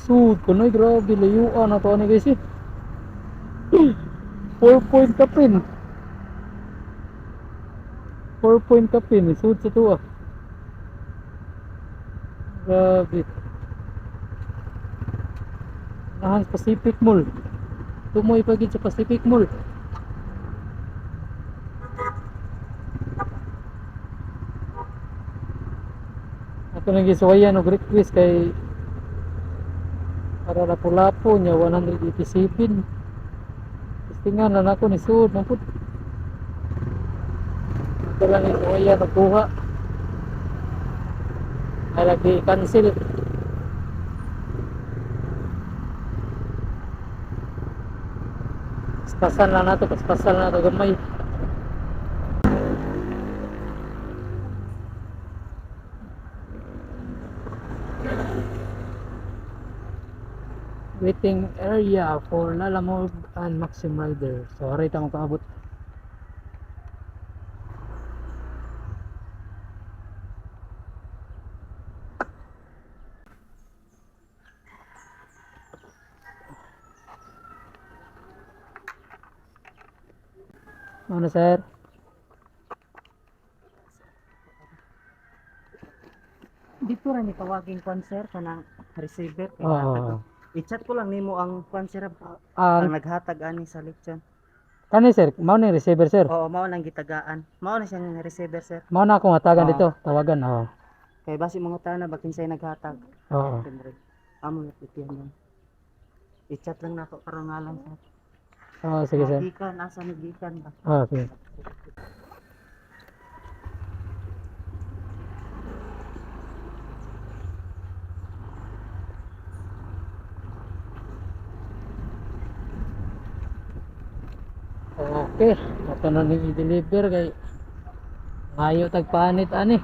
Sud kunoy grabe layuan na to ni guys eh. 4 point kapin. 4 point kapin sud sa tuwa. Grabe. Nahan Pacific Mall. Tumoy pa gid sa Pacific Mall. Ako nang gisuwayan og request kay para lapu-lapu nya 187. Testingan lang ako ni sud man pud. Ito lang gisuwayan nagkuha. Ay lagi cancel. Paspasan lang nato, paspasan lang nato gamay. Waiting area for Lalamove and Maxim Rider. So, right ako kaabot. Ano sir? Dito ra ni tawagin kwan sir kanang receiver kay Oo. i-chat ko lang nimo ang kwan sir Ang ang naghatag ani sa lechon. kani sir, mao ni receiver sir. Oo, mao nang gitagaan. Mao na siyang receiver sir. Mao na akong hatagan Oo. dito, tawagan. Oo. Kay basi mga tana ba kinsay naghatag. Oo. Amo na pitiyan lang. I-chat lang nako karon nga lang sir. Oo, sige sir. Gikan asa ni gikan ba? Oo, sige. Okay, ato na ni i-deliver kay ngayo tagpanit ani.